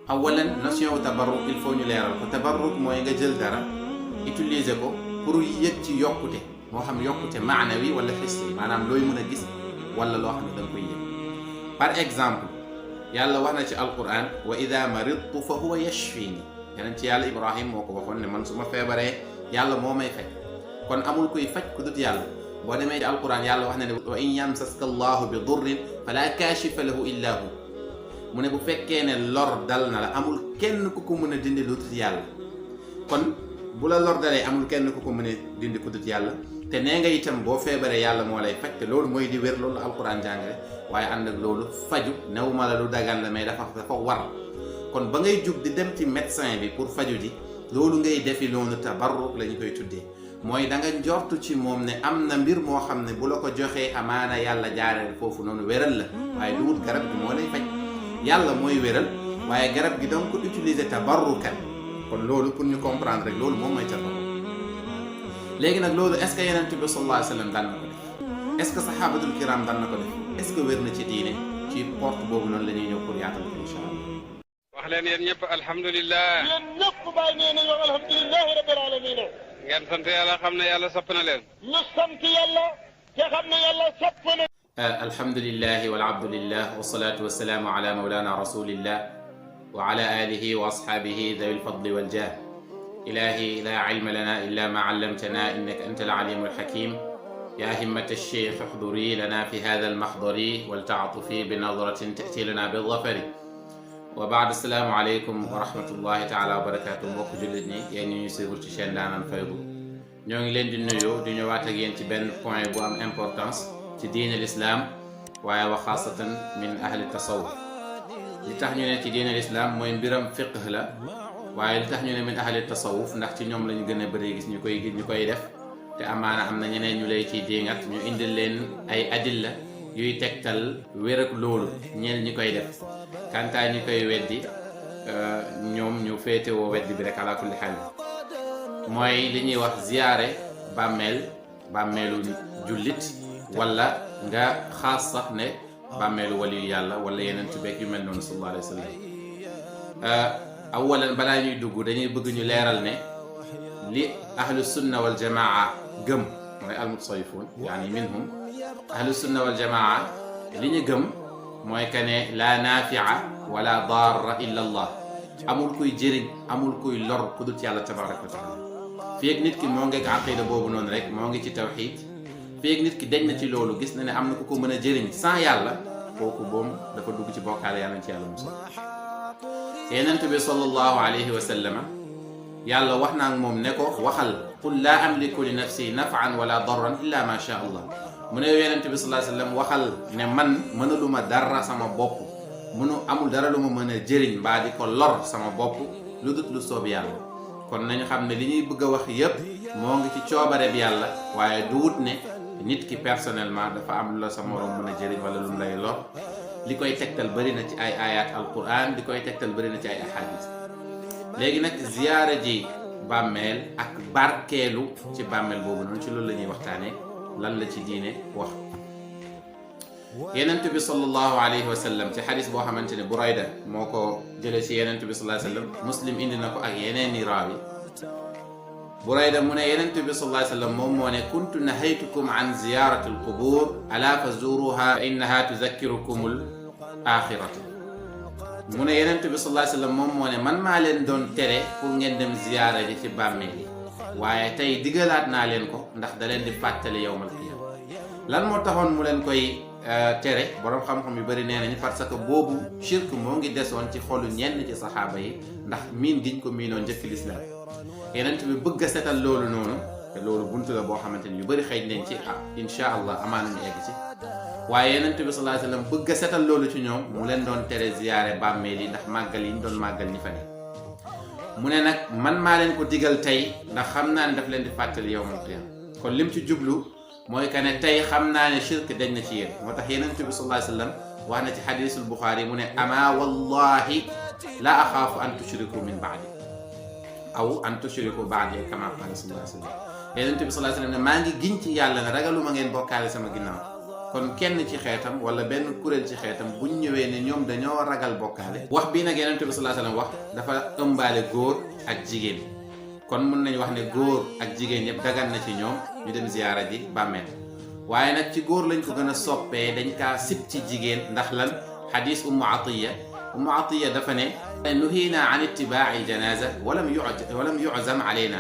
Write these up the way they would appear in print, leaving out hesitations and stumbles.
awalan notion tabarruk il faut ñu leeral ko. tabarruk mooy nga jël dara utiliser ko pour yëg ci yokkute, moo xam yokkute maanawi wala xissi, maanaam looy mën a gis wala loo xam ne da nga koy yëg. par exemple yàlla wax na ci alquran wa ida maridtu fa huwa yashfini. yeneen ci yàlla Ibrahim moo ko waxoon ne man su ma feebaree yàlla moo may faj. kon amul kuy faj ku dut yàlla. boo demee ci alquran yàlla wax na ne wa in yamsaska allahu bi durrin fala kaashifa lahu illa hu. mu ne bu fekkee ne lor dal na la amul kenn ku ko mën a dindi lu dut yàlla. kon bu la lor dalee amul kenn ku ko mën a dindi ku dut yàlla. te nee nga itam boo feebaree yàlla moo lay faj, te loolu mooy di wér, loolu alquran jàngale. waaye ànd ak loolu faju newuma la lu dagan la, mais dafa war. kon ba ngay jug di dem ci médecin bi pour faju ji, loolu ngay defi loolu tabarruk la ñu koy tuddee. mooy da nga njortu ci moom ne am na mbir moo xam ne bu la ko joxee amaana yàlla jaareel foofu noonu wéral la, waaye du wut garab gi moo lay faj. yàlla mooy wéral, waaye garab gi danga ko utiliser tabarrukan. kon loolu pour ñu comprendre rek loolu moom mooy tabarruk. léegi nag loolu est-ce que yonent bi sallallahu alayhi wa sallam daan na ko def? est-ce que saxaabatul kiram daan na ko def? est-ce que wér na ci diine? ci porte boobu noonu la ñuy ñëw pour yaatal ko incha allah. wax leen yéen ñëpp alhamdulilah. yéen ñëpp bàyyi nee nañu alhamdulilah rabbil alamin. ngeen sant yàlla xam ne yàlla sopp na leen. ñu sant yàlla te xam ne yàlla sopp na. alhamdulilah walabdulillah wasalaatu wasalaamu ala mawlana rasulillah wa ala alihi wa ashaabihi dawi lfadli waljah. ilahi la ilma lana illa ma allamtana innaka anta alalimu alhakim. يا همة الشيخ احضري لنا في هذا المحضر ولتعطفي بنظرة تأتي لنا بالظفر. وبعد السلام عليكم ورحمة الله تعالى وبركاته. mbokk jullit ñi yéen ñu suivre ci chaîne Ndaanaan Faydu, ñoo ngi leen di nuyu di ñëwaat ak yéen ci benn point bu am importance ci diine l'islam, waaye wa xaasatan min ahli tasawuf. li tax ñu ne ci diine l'islam mooy mbiram fiqh la, waaye li tax ñu ne min ahli tasawuf ndax ci ñoom lañu gën a bëri gis ñu koy def. te amaana am na ñeneen ñu lay ciy diingat, ñu indil leen ay adilla yuy tegtal wér ak loolu ñeel ñi koy def. kantaa ñi koy weddi ñoom ñu féetewoo weddi bi rek ala kulli xaal. mooy li ñuy wax ziyaare bàmmeelu jullit, wala nga xaas sax ne bàmmeelu waliyu yàlla wala yeneen tubeek yu mel noonu sallallahu alayhi wa sallam. awalan balaa ñuy dugg dañuy bëgg ñu leeral ne li ahlu sunna wal jamaa gëm mooy almutasawifun yaani minhum ahlu sunna wal jamaa li ñu gëm mooy que ne la nafia wala darra illa allah. amul kuy jëriñ amul kuy lor ku dul yàlla tabaraka wa taala. fii ak nit ki moo ngi ak aqida boobu noonu rek, moo ngi ci tawxid, fii ak nit ki dañ na ci loolu, gis na ne am na ku ko mën a jëriñ sans yàlla, kooku boom dafa dugg ci bokkaale yàlla ci yàlla musal. Yonent bi sallallahu alayhi wa sallam yàlla wax naa ak moom ne ko waxal qul laa amliku li nafsi nafan wala darran illa ma sha allah. mu ne yonent bi sallallahu alayhi wa sallam waxal ne man mënaluma dara sama bopp, amul dara lu ma mën a jëriñ mbaa di ko lor sama bopp lu dut lu soob yàlla. kon nañu xam ne li ñuy bëgg a wax yépp moo ngi ci coobare bi yàlla, waaye du wut ne nit ki personnellement dafa am lu la sa morom mën a jëriñ wala lu mu lay lor. li koy tegtal bëri na ci ay ayat alquran, li koy tegtal bëri na ci ay ahadis. léegi nag ziyaara ji bàmmeel ak barkeelu ci bàmmeel boobu noonu, ci loolu la ñuy waxtaanee lan la ci diine wax. Yonent bi sallallahu alayhi wa sallam ci xadis boo xamante ne Burayda moo ko jëlee ci Yonent bi sallallahu alayhi wa sallam, Muslim indi na ko ak yeneen i raawi. Burayda mu ne Yonent bi sallallahu alayhi wa sallam moom moo ne kuntu nahaytukum an ziyarati alqubur ala fazuruha fa innaha tuzakkirukum al axirata. mu ne Yonent bi sallallahu alayhi wa sallam moom moo ne man maa leen doon tere pour ngeen dem ziyaara ji ci bàmmeel yi, waaye tey digalaat naa leen ko ndax da leen di fàttali yawmal qiyaama. lan moo taxoon mu leen koy tere? borom xam-xam yu bëri nee nañu parce que boobu shirk moo ngi desoon ci xolu ñenn ci saxaaba yi ndax miin giñ ko miinoon njëkk lislaam. Yonent bi bëgg a setal loolu noonu, te loolu buntu la boo xamante ni yu bëri xëy nañ ci insha allah amaana ñu egg ci. waaye Yonent bi sallallahu alayhi wa sallam bëgg a setal loolu ci ñoom, mu leen doon tere ziyaare bàmmeel yi ndax màggal yi ñu doon màggal ñi fa ne. mu ne nag man maa leen ko digal tey ndax xam naa ne daf leen di fàttali yawmal qiyaama. kon lim ci jublu mooy que ne tey xam naa ne shirk dañ na ci yéen. moo tax Yonent bi sallallahu alayhi wa sallam wax na ci xadiisul Buxaari mu ne ama wallahi la axaafu an tushriku min baadi aw an tushriku baadi kama qaala sallallahu alayhi wa sallam. Yonent bi sallallahu alayhi wa sallam ne maa ngi giñ ci yàlla ne ragaluma ngeen bokkaale sama ginnaaw. kon kenn ci xeetam wala benn kuréel ci xeetam buñ ñëwee ne ñoom dañoo ragal bokkaale wax bii nag Yonent bi sallallahu alayhi wasallam wax dafa ëmbaale góor ak jigéen kon mun nañu wax ne góor ak jigéen yëpp dagan na ci ñoom ñu dem ziyaara ji bàmmeel waaye nag ci góor lañ ko gën a soppee dañ kaa sib ci jigéen ndax lan xadis Ummu Atiya dafa ne nuhiina an ittibaa'i janaza walam yu'zam alayna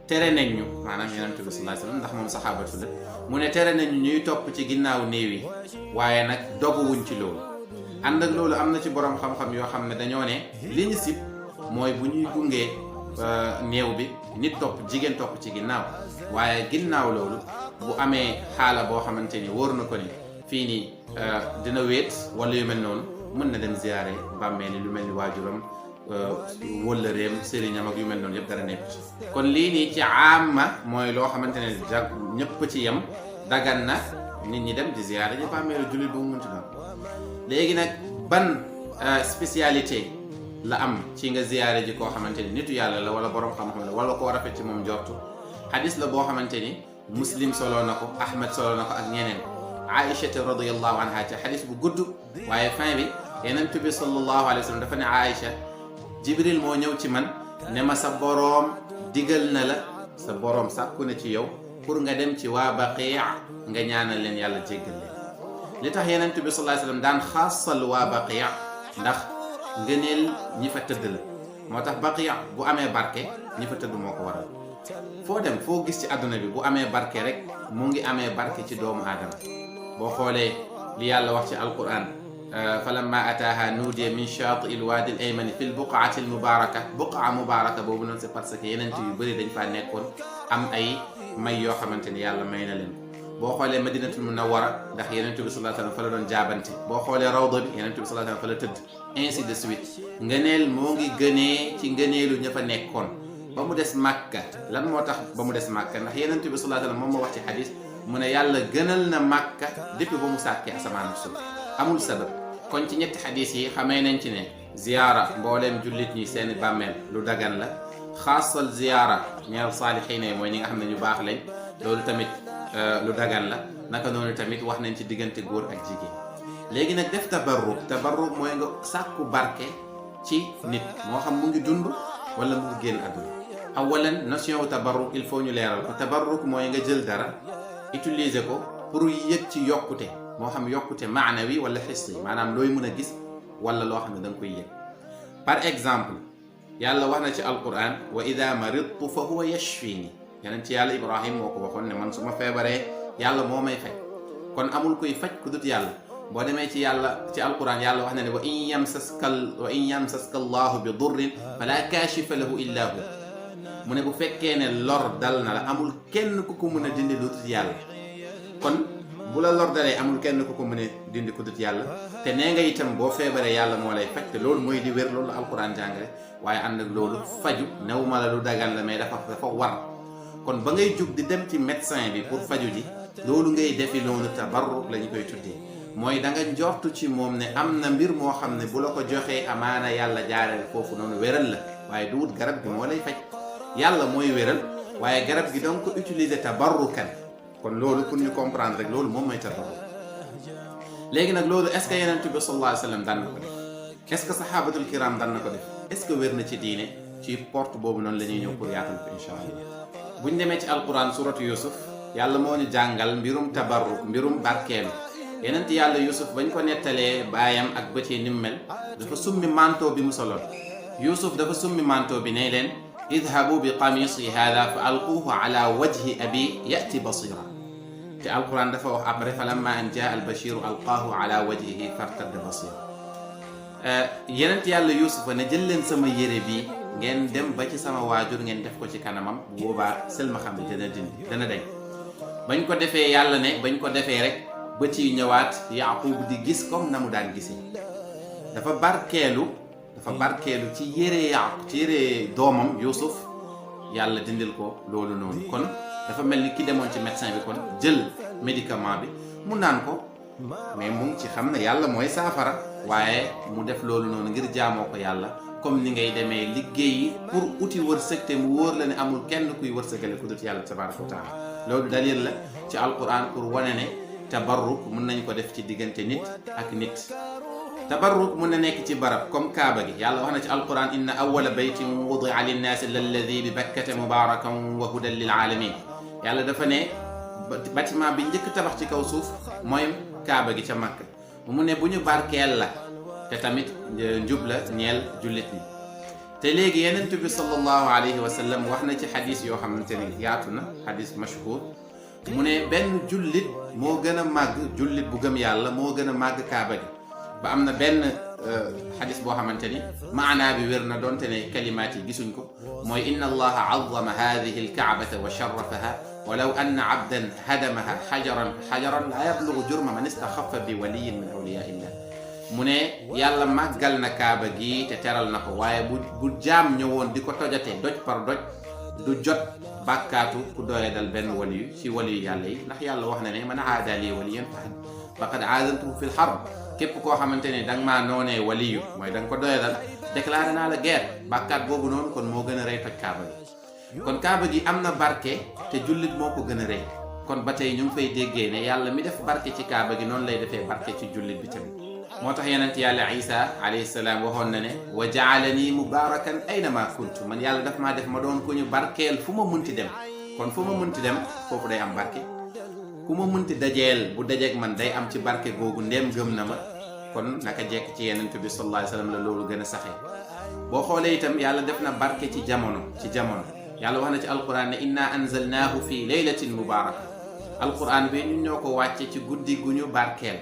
tere nañ ñu maanaam Yonent bi sallallahu alayhi wasallam ndax moom saxaabatu la mu ne tere nañ ñu ñuy topp ci ginnaaw néew yi waaye nag doguwuñ ci loolu ànd ak loolu am na ci borom xam-xam yoo xam ne dañoo ne li ñu sib mooy bu ñuy gungee néew bi nit topp jigéen topp ci ginnaaw waaye ginnaaw loolu bu amee xaala boo xamante ni wóor na ko ni fii nii dina wéet wala yu mel noonu mën na dem ziyaare bàmmeel lu mel ni waajuram wëllëreem sëriñam ak yu mel noonu yëpp dara nekk ci kon lii nii ci amma mooy loo xamante ne jag ñëpp ci yem dagan na nit ñi dem di ziyaare ji bàmmeelu jullit bu mu munti doon léegi nag ban spécialité la am ci nga ziyaare ji koo xamante ni nitu yàlla la wala borom xam-xam la wala koo rafet ci moom jortu xadis la boo xamante ni Muslim solo na ko Ahmed solo na ko ak ñeneen Aïcha radiyallahu anha ci xadis bu gudd waaye fin bi Yonent bi sallallahu alayhi wa sallam dafa ne Aïcha Jibril moo ñëw ci man ne ma sa boroom digal na la sa boroom sàkku na ci yow pour nga dem ci waa Baqi' nga ñaanal leen yàlla jéggal leen li tax Yonent bi sallallahu alayhi wa sallam daan xaasal waa Baqi' ndax ngëneel ñi fa tëdd la moo tax Baqi' bu amee barke ñi fa tëdd moo ko waral foo dem foo gis ci àdduna bi bu amee barke rek mu ngi amee barke ci doomu aadama boo xoolee li yàlla wax ci alquran falamma ataaha nuudiya min shaati il waadi al aymani fi l buqaati al mubaraka buqaa mubaraka boobu noonu c'est parce que yeneen yu bëri dañ faa nekkoon am ay may yoo xamante ni yàlla may na leen ko boo xoolee madinatul munawwara ndax Yonent bi sallallahu alayhi wasallam fa la doon jaabante boo xoolee rawda bi Yonent bi sallallahu alayhi wasallam fa la tëdd ainsi de suite ngëneel moo ngi gënee ci ngëneelu ña fa nekkoon ba mu des Makka lan moo tax ba mu des Makka ndax Yonent bi sallallahu alayhi wasallam moom moo wax ci xadis mu ne yàlla gënal na Makka depuis ba mu sàkkee asamaan ak suuf amul sabab kon ci ñetti xadis yi xamee nañ ci ne ziyaara mbooleem jullit ñi seeni bàmmeel lu dagan la xaasal ziyaara ñeel saalixiina yi mooy ñi nga xam ne ñu baax lañ loolu tamit lu dagan la naka noonu tamit wax nañ ci diggante góor ak jigéen léegi nag def tabarruk mooy nga sàkku barke ci nit moo xam mu ngi dund wala mu ngi génn àdduna awalan notion wu tabarruk il faut ñu leeral ko tabarruk mooy nga jël dara utiliser ko pour yëg ci yokkute moo xam yokkute maanawi wala xissi maanaam looy mën a gis wala loo xam ne da nga koy yëg par exemple yàlla wax na ci alquran wa ida maridtu fa huwa yashfini yeneen ci yàlla Ibrahim moo ko waxoon ne man su ma feebaree yàlla moo may faj kon amul koy faj ku dut yàlla boo demee ci yàlla ci alquran yàlla wax na ne wa in yamsaska allahu bi durrin fala kashifa lahu illa hu mu ne bu fekkee ne lor dal na la amul kenn ku ko mën a dindi lu dut yàlla kon bu la lor dalee amul kenn ku ko mën a dindi ku dut yàlla te nee nga itam boo feebaree yàlla moo lay faj te loolu mooy di wér loolu la alquran jàngale waaye ànd ak loolu faju new ma la lu dagan la mais dafa war kon ba ngay jug di dem ci médecin bi pour faju ji loolu ngay defi noonu tabarruk la ñu koy tuddee mooy da nga njortu ci moom ne am na mbir moo xam ne bu la ko joxee amaana yàlla jaareel foofu noonu wéral la waaye du wut garab gi moo lay faj yàlla mooy wéral waaye garab gi donc ko utiliser tabarrukan kon loolu pour ñu comprendre rek loolu moom mooy tabarruk léegi nag loolu est-ce que Yonent bi sallallahu alayhi wa sallam daan na ko def est-ce que sahabatul kiram daan na ko def est-ce que wér na ci diine ci porte boobu noonu la ñuy ñëw pour yaatal ko insha allah buñ demee ci alquran suratu Yusuf yàlla moo ñu jàngal mbirum tabarruk mbirum barkeelu Yonent yàlla Yusuf bañ ko nettalee baayam ak bëccee ni mu mel dafa summi manteau bi mu soloon Yusuf dafa summi manteau bi ne leen idhabu bi qamisi hada fa alquhu ala wajhi abi yati basira te alquran dafa wax après falamma an jaa al bashiru alqaahu ala wajhihi fartadda basira Yonent yàlla Yusuf ne jël leen sama yére bi ngeen dem ba ci sama waajur ngeen def ko ci kanamam bu boobaa sel ma xam ne dana dañ bañ ko defee yàlla ne bañ ko defee rek ba ci ñëwaat Yaqub di gis comme na mu daan gisee dafa barkeelu ci yére doomam Yusuf yàlla dindil ko loolu noonu kon dafa mel ni ki demoon ci médecin bi kon jël médicament bi mu naan ko mais mu ngi ci xam ne yàlla mooy saafara waaye mu def loolu noonu ngir jaamoo ko yàlla comme ni ngay demee liggéeyi pour uti wërsëg te mu wóor la ne amul kenn kuy wërsëgale ku dut yàlla tabaraka wa taala loolu dalil la ci alquran pour wane ne tabarruk mun nañ ko def ci diggante nit ak nit. tabarruk mun na nekk ci barab comme kaaba gi yàlla wax na ci alquran inna awwala baytin wudi'a linnaasi lalladi bi bakkata mubarakan wa hudan lil alamin. yàlla dafa ne bâtiment bi njëkk tabax ci kaw suuf mooy kaaba gi ca Makka mu ne bu ñu barkeel la te tamit njub la ñeel jullit ñi. te léegi yenent bi sallallahu alayhi wa sallam wax na ci xadis yoo xamante ne yaatu na xadis mashhur mu ne benn jullit moo gën a màgg jullit bu gëm yàlla moo gën a màgg kaaba gi. ba am na benn xadis boo xamante ni maanaa bi wér na doonte ne kalimaat yi gisuñ ko mooy inna allaha azama hadihi alkaabata wa sharafaha walaw anna abdan hadamaha xajaran la yablugu jurma man istaxafa bi waliyin min awliya illah. mu ne yàlla màggal na kaaba gi te teral na ko waaye bu jaam ñëwoon di ko tojate doj par doj du jot bàkkaatu ku doye dal benn waliyu ci waliyu yàlla yi ndax yàlla wax na ne man aada li waliyan faqad aadantuhu fi lxarb. képp koo xamante ne da nga maa noonee waliyu mooy da nga ko doyadal déclaré naa la guerre bàkkaat boobu noonu kon moo gën a rëy toj kaaba gi. kon kaaba gi am na barke te jullit moo ko gën a rëy kon ba tey ñu ngi fay déggee ne yàlla mi def barke ci kaaba gi noonu lay defee barke ci jullit bi tamit. moo tax yonent yàlla Isa alayhi salaam waxoon na ne wa jaalani mubarakan aynama kuntu man yàlla daf maa def ma doon ko ñu barkeel fu ma munti dem kon fu ma munti dem foofu day am barke. ku ma munti dajeel bu dajeeg man day am ci barke googu ndéem gëm na ma kon naka jekk ci yenent bi sallallahu alayhi wa sallam la loolu gën a saxee. boo xoolee itam yàlla def na barke ci jamono yàlla wax na ci alquran ne inna anzalnaahu fi laylatin mubaraka. alquran bi ñun ñoo ko wàcce ci guddi gu ñu barkeel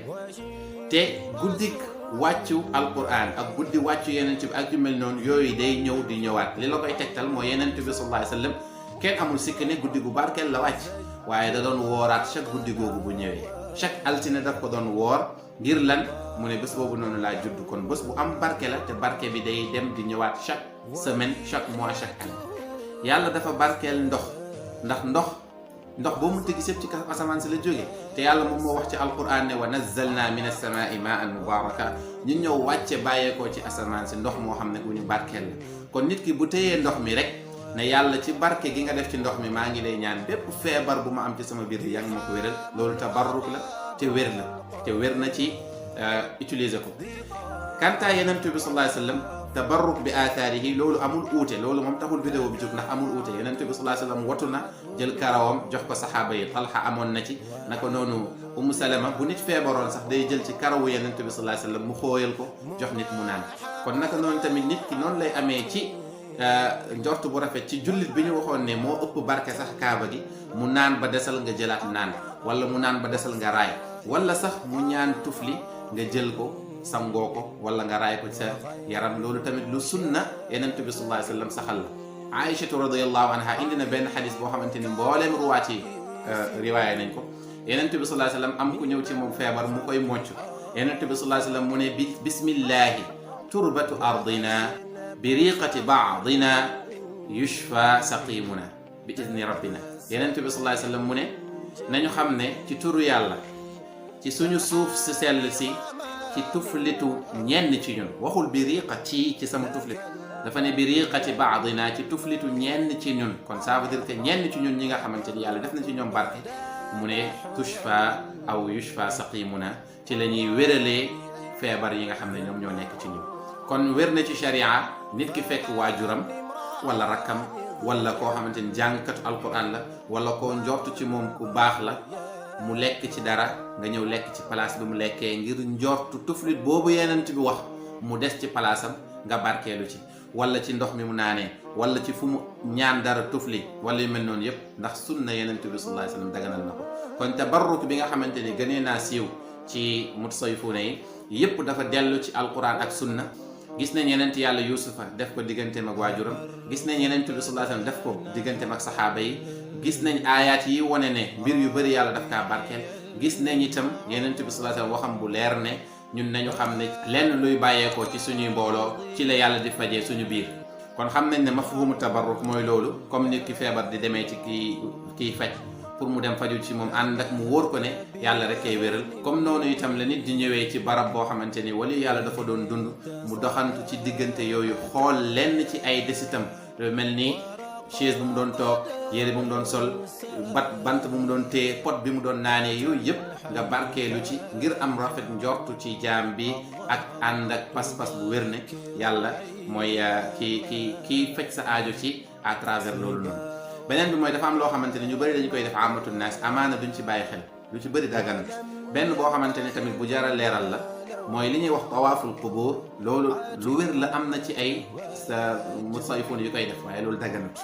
te guddik wàccu alquran ak guddi wàccu yenent bi ak yu mel noonu yooyu day ñëw di ñëwaat li la koy tegtal mooy yenent bi sallallahu alayhi wa sallam kenn amul sikk ne guddi gu barkeel la wàcc waaye da doon wooraat chaque guddi googu bu ñëwee chaque altine daf ko doon woor ngir lan mu ne bés boobu noonu laa judd kon bés bu am barke la te barke bi day dem di ñëwaat chaque semaine chaque mois chaque année. yàlla dafa barkeel ndax ndox boo mënta gis yëpp ci asamaan si la jógee te yàlla moom moo wax ci alquran ne wa nazzalna min as-samaa'i ma'an mubaraka ñun ñëw wàcce bàyyeekoo ci asamaan si ndox moo xam ne bu ñu barkeel la kon nit ki bu téyee ndox mi rek ne yàlla ci barke gi nga def ci ndox mi maa ngi lay ñaan bépp feebar bu ma am ci sama biir bi yaa ngi ma ko wéral loolu tabarruk la te wér na ci utiliser ko. kantaa yenent bi sallallahu alayhi wa sallam tabarruk bi aathaarihi loolu amul uute loolu moom taxul vidéo bi jóg ndax amul uute yenent bi sallallahu alayhi wa sallam watu na jël karawam jox ko saxaaba yi Talha amoon na ci naka noonu Umu Salama bu nit feebaroon sax day jël ci karawu yenent bi sallallahu alayhi wa sallam mu xooyal ko jox nit mu naan kon naka noonu tamit nit ki noonu lay amee ci njort bu rafet ci jullit bi ñu waxoon ne moo ëpp barke sax kaaba gi mu naan ba desal nga jëlaat naan wala mu naan ba desal nga raay wala sax mu ñaan tufli nga jël ko sangoo ko wala nga raay ko sa yaram loolu tamit lu sunna yenent bi sallallahu alayhi wa sallam saxal la. Aïchatu radiyallahu anha indi na benn xadis boo xamante ni mbooleem ruwaat yi riwaaya nañ ko yenent bi sallallahu alayhi wa sallam am ku ñëw ci moom feebar mu koy mocc yenent bi sallallahu alayhi wa sallam mu ne bismillahi turbatu ardina bi riqati baadina yushfa saqimuna bi idni rabbina. yenent bi sallallahu alayhi wa sallam mu ne nañu xam ne ci turu yàlla ci suñu suuf si sell si ci tuflitu ñenn ci ñun waxul bi riqati ci sama tuflit dafa ne bi riqati baadina ci tuflitu ñenn ci ñun kon ça veut dire que ñenn ci ñun ñi nga xamante ni yàlla def na ci ñoom barke mu ne tushfa aw yushfa saqimuna ci la ñuy wéralee feebar yi nga xam ne ñoom ñoo nekk ci ñun. kon wér na ci sharia nit ki fekk waajuram wala rakkam wala koo xamante ni jàngkatu alquran la wala koo njortu ci moom ku baax la mu lekk ci dara nga ñëw lekk ci place bi mu lekkee ngir njortu tuflit boobu yenent bi wax mu des ci palaasam nga barkeelu ci wala ci ndox mi mu naanee wala ci fu mu ñaan dara tufli wala yu mel noonu yëpp ndax sunna yenent bi sallallahu alayhi wa sallam daganal na ko. kon tabarruk bi nga xamante ni gënee naa siiw ci mutasawwifuuna yi yëpp dafa dellu ci alquran ak sunna. gis nañ yenent yàlla yusufa def ko digganteem ak waajuram gis nañ yenent bi sallallahu alayhi wa sallam def ko digganteem ak saxaaba yi gis nañ aayaat yi wane ne mbir yu bëri yàlla daf kaa barkeel gis nañ itam yenent bi sallallahu alayhi wa sallam waxam bu leer ne ñun nañu xam ne lenn luy bàyyeekoo ci suñuy mbooloo ci la yàlla di fajee suñu biir kon xam nañ ne mafhumu tabarruk mooy loolu comme nit ki feebar di demee ci kii faj pour mu dem faju ci moom ànd ak mu wóor ko ne yàlla rek kay wéral comme noonu itam la nit di ñëwee ci barab boo xamante ni wali yàlla dafa doon dund mu doxantu ci diggante yooyu xool lenn ci ay desitam lu mel ni chaise bu mu doon toog yére bu mu doon sol bant bu mu doon téye pot bi mu doon naanee yooyu yëpp nga barkeelu ci ngir am rafet njortu ci jaam bi ak ànd ak pas-pas bu wér ne yàlla mooy kii faj sa aajo ci à travers loolu noonu. beneen bi mooy dafa am loo xamante ne ñu bëri dañu koy def amatul naas amaana duñ ci bàyyi xel lu ci bëri daganut. benn boo xamante ne tamit bu jara leeral la mooy li ñuy wax tawaaful qubur loolu lu wér la am na ci ay sa musayfoon yu koy def waaye loolu daganut.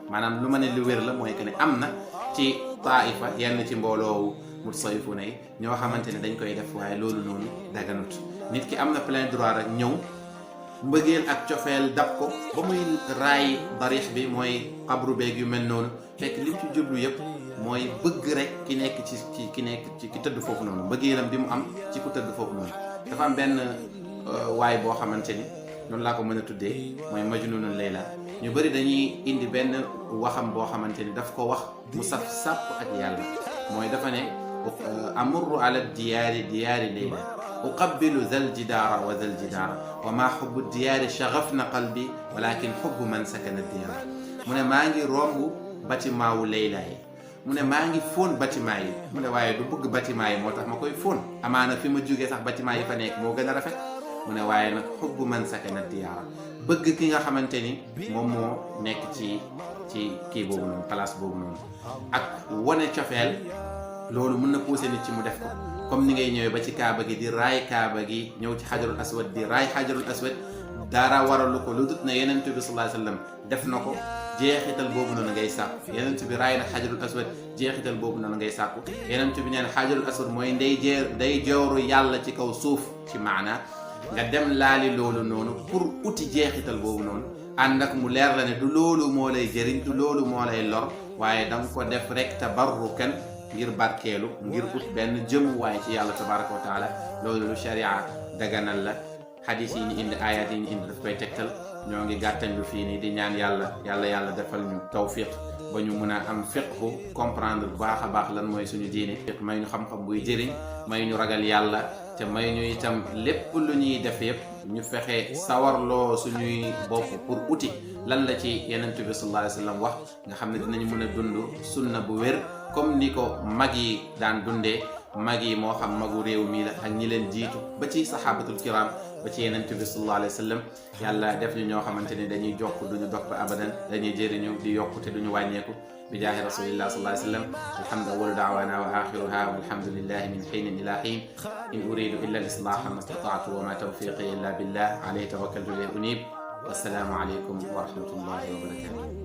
maanaam lu ma ne lu wér la mooy que ne am na ci taifa yenn ci mbooloowu musayfoon yi ñoo xamante ne dañ koy def waaye loolu noonu daganut. nit ki am na plein droit rek ñëw mbëggeel ak cofeel dab ko ba muy raay darix bi mooy xabru beeg yu mel noonu fekk lim ci jublu yëpp mooy bëgg rek ki nekk ci ki tëdd foofu noonu mbëggeelam bi mu am ci ku tëdd foofu noonu. dafa am benn waay boo xamante ni noonu laa ko mën a tuddee mooy Majnunul Layla. ñu bëri dañuy indi benn waxam boo xamante ni daf ko wax mu saf sàpp ak yàlla mooy dafa ne amurru ala diyaari Layla uqabbilu zal jidaara wa zal jidaara wa maa xubbu diyaari shagafna qalbi walakin xubbu man sakana diyaara. mu ne maa ngi romb bâtiment wu Layla yi mu ne maa ngi fóon bâtiment yi mu ne waaye du bëgg bâtiment yi moo tax ma koy fóon amaana fi ma jógee sax bâtiment yi fa nekk moo gën a rafet. mu ne waaye nag xubbu man sakana diyaara bëgg ki nga xamante ni moom moo nekk ci kii boobu noonu place boobu noonu ak wane cofeel loolu mën na pousser nit ci mu def ko. comme ni ngay ñëwee ba ci kaaba gi di raay kaaba gi ñëw ci xajarul aswad di raay xajarul aswad dara waralu ko lu dut na Yonent bi sallallahu alayhi wasallam def na ko jeexital boobu noonu ngay sàkku. Yonent bi raay na xajarul aswad jeexital boobu noonu ngay sàkku. Yonent bi nee na xajarul aswad mooy day jooru yàlla ci kaw suuf ci maana nga dem laali loolu noonu pour uti jeexital boobu noonu ànd ak mu leer la ne du loolu moo lay jëriñ du loolu moo lay lor waaye danga ko def rek tabarrukan ngir barkeelu ngir ut benn jëmuwaay ci yàlla tabaraka wa taala. loolu lu sharia daganal la. xadis yi ñu indi ayat yi ñu indi daf koy tegtal. ñoo ngi gàttañ lu fii nii di ñaan yàlla defal ñu tawfiq ba ñu mun a am fiqhu comprendre bu baax a baax lan mooy suñu diine. may ñu xam-xam buy jëriñ may ñu ragal yàlla te may ñu itam lépp lu ñuy def yëpp ñu fexe sawarloo suñuy bopp pour uti lan la ci Yonent bi sallallahu alayhi wa sallam wax nga xam ne dinañu mën a dund sunna bu wér comme ni ko mag yi daan dundee. mag yi moo xam magu réew mi la ak ñi leen jiitu ba ci saxaabatul kiram ba ci Yonent bi sallallahu alayhi wa sallam yàlla def ñu ñoo xamante ni dañuy jokk duñu dog ba abadan dañuy jëriñu di yokku te duñu wàññeeku bi jaahi rasulillah sallallahu alayhi wa sallam. alhamdu awwalu da'wana wa akhiruha walhamdulillahi min hinin ila hin in uridu illa al-islaha ma istata'tu wa ma tawfiqi illa billah alayhi tawakkaltu wa ilayhi unib. wassalaamu alaykum wa rahmatullahi wa barakatuh.